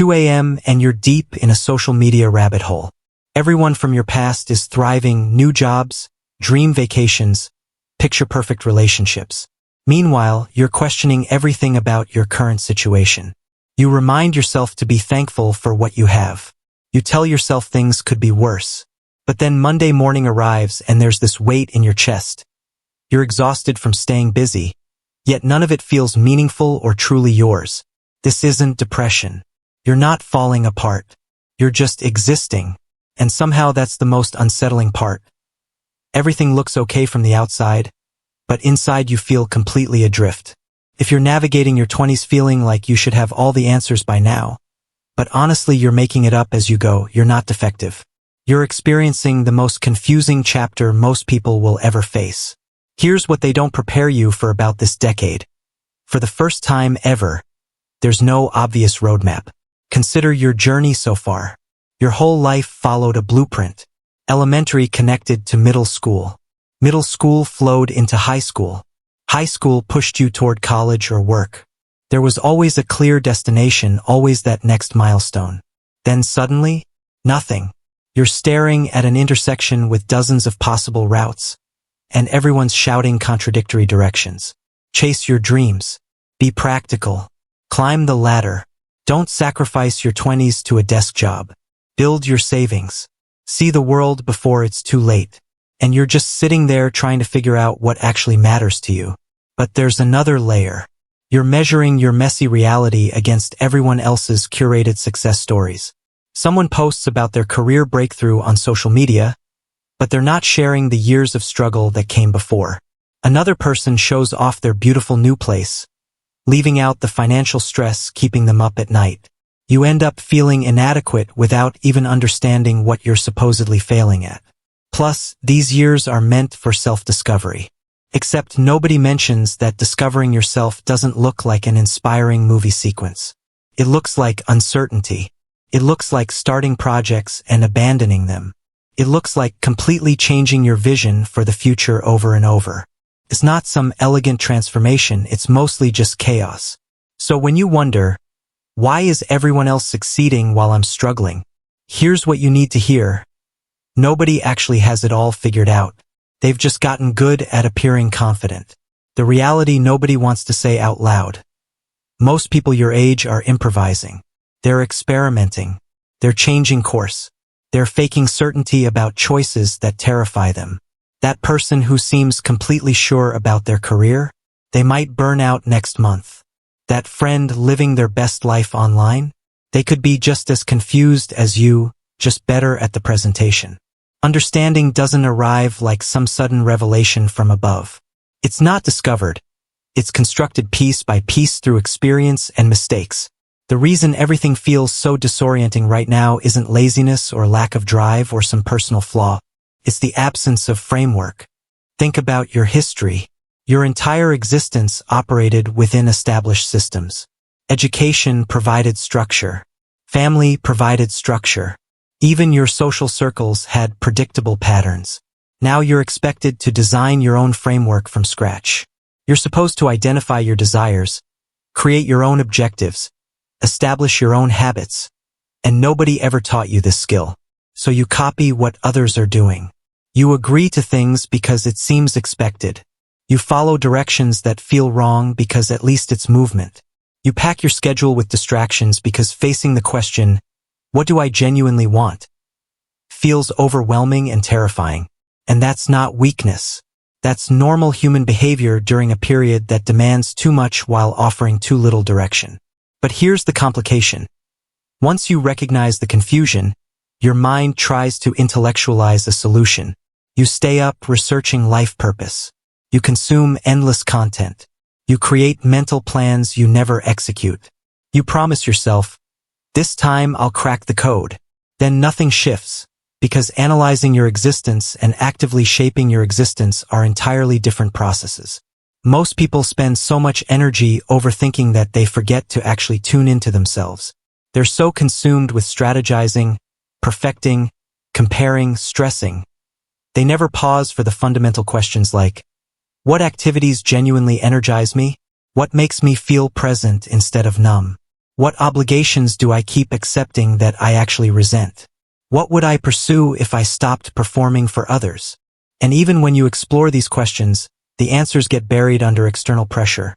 2 a.m. and you're deep in a social media rabbit hole. Everyone from your past is thriving, new jobs, dream vacations, picture-perfect relationships. Meanwhile, you're questioning everything about your current situation. You remind yourself to be thankful for what you have. You tell yourself things could be worse. But then Monday morning arrives and there's this weight in your chest. You're exhausted from staying busy, yet none of it feels meaningful or truly yours. This isn't depression. You're not falling apart. You're just existing. And somehow that's the most unsettling part. Everything looks okay from the outside, but inside you feel completely adrift. If you're navigating your 20s feeling like you should have all the answers by now, but honestly you're making it up as you go, you're not defective. You're experiencing the most confusing chapter most people will ever face. Here's what they don't prepare you for about this decade. For the first time ever, there's no obvious roadmap. Consider your journey so far. Your whole life followed a blueprint. Elementary connected to middle school. Middle school flowed into high school. High school pushed you toward college or work. There was always a clear destination, always that next milestone. Then suddenly, nothing. You're staring at an intersection with dozens of possible routes, and everyone's shouting contradictory directions. Chase your dreams. Be practical. Climb the ladder. Don't sacrifice your 20s to a desk job. Build your savings. See the world before it's too late. And you're just sitting there trying to figure out what actually matters to you. But there's another layer. You're measuring your messy reality against everyone else's curated success stories. Someone posts about their career breakthrough on social media, but they're not sharing the years of struggle that came before. Another person shows off their beautiful new place, leaving out the financial stress keeping them up at night. You end up feeling inadequate without even understanding what you're supposedly failing at. Plus, these years are meant for self-discovery. Except nobody mentions that discovering yourself doesn't look like an inspiring movie sequence. It looks like uncertainty. It looks like starting projects and abandoning them. It looks like completely changing your vision for the future over and over. It's not some elegant transformation, it's mostly just chaos. So when you wonder, why is everyone else succeeding while I'm struggling? Here's what you need to hear. Nobody actually has it all figured out. They've just gotten good at appearing confident. The reality nobody wants to say out loud. Most people your age are improvising. They're experimenting. They're changing course. They're faking certainty about choices that terrify them. That person who seems completely sure about their career, they might burn out next month. That friend living their best life online, they could be just as confused as you, just better at the presentation. Understanding doesn't arrive like some sudden revelation from above. It's not discovered. It's constructed piece by piece through experience and mistakes. The reason everything feels so disorienting right now isn't laziness or lack of drive or some personal flaw. It's the absence of framework. Think about your history. Your entire existence operated within established systems. Education provided structure. Family provided structure. Even your social circles had predictable patterns. Now you're expected to design your own framework from scratch. You're supposed to identify your desires, create your own objectives, establish your own habits, and nobody ever taught you this skill. So you copy what others are doing. You agree to things because it seems expected. You follow directions that feel wrong because at least it's movement. You pack your schedule with distractions because facing the question, what do I genuinely want, feels overwhelming and terrifying. And that's not weakness. That's normal human behavior during a period that demands too much while offering too little direction. But here's the complication. Once you recognize the confusion, your mind tries to intellectualize a solution. You stay up researching life purpose. You consume endless content. You create mental plans you never execute. You promise yourself, this time I'll crack the code. Then nothing shifts, because analyzing your existence and actively shaping your existence are entirely different processes. Most people spend so much energy overthinking that they forget to actually tune into themselves. They're so consumed with strategizing, perfecting, comparing, stressing. They never pause for the fundamental questions like, what activities genuinely energize me? What makes me feel present instead of numb? What obligations do I keep accepting that I actually resent? What would I pursue if I stopped performing for others? And even when you explore these questions, the answers get buried under external pressure.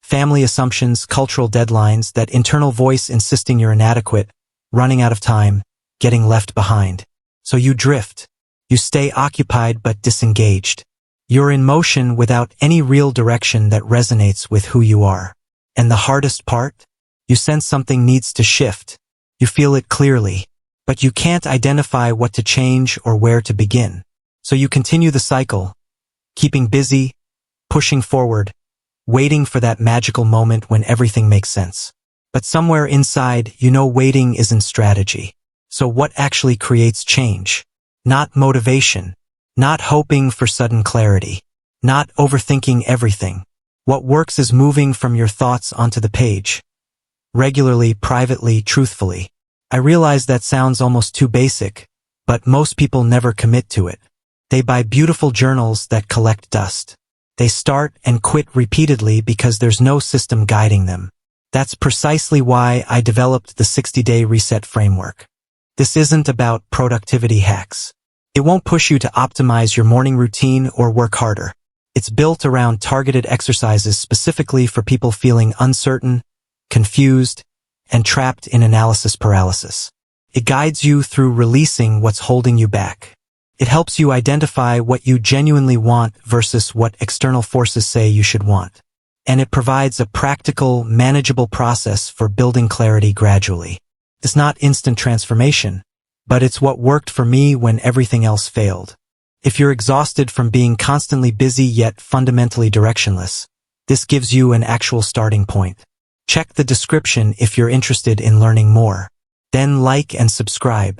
Family assumptions, cultural deadlines, that internal voice insisting you're inadequate, running out of time, getting left behind. So you drift. You stay occupied but disengaged. You're in motion without any real direction that resonates with who you are. And the hardest part? You sense something needs to shift. You feel it clearly, but you can't identify what to change or where to begin. So you continue the cycle, keeping busy, pushing forward, waiting for that magical moment when everything makes sense. But somewhere inside, you know waiting isn't strategy. So what actually creates change? Not motivation, not hoping for sudden clarity, not overthinking everything. What works is moving from your thoughts onto the page. Regularly, privately, truthfully. I realize that sounds almost too basic, but most people never commit to it. They buy beautiful journals that collect dust. They start and quit repeatedly because there's no system guiding them. That's precisely why I developed the 60-day reset framework. This isn't about productivity hacks. It won't push you to optimize your morning routine or work harder. It's built around targeted exercises specifically for people feeling uncertain, confused, and trapped in analysis paralysis. It guides you through releasing what's holding you back. It helps you identify what you genuinely want versus what external forces say you should want. And it provides a practical, manageable process for building clarity gradually. It's not instant transformation, but it's what worked for me when everything else failed. If you're exhausted from being constantly busy yet fundamentally directionless, this gives you an actual starting point. Check the description if you're interested in learning more. Then like and subscribe.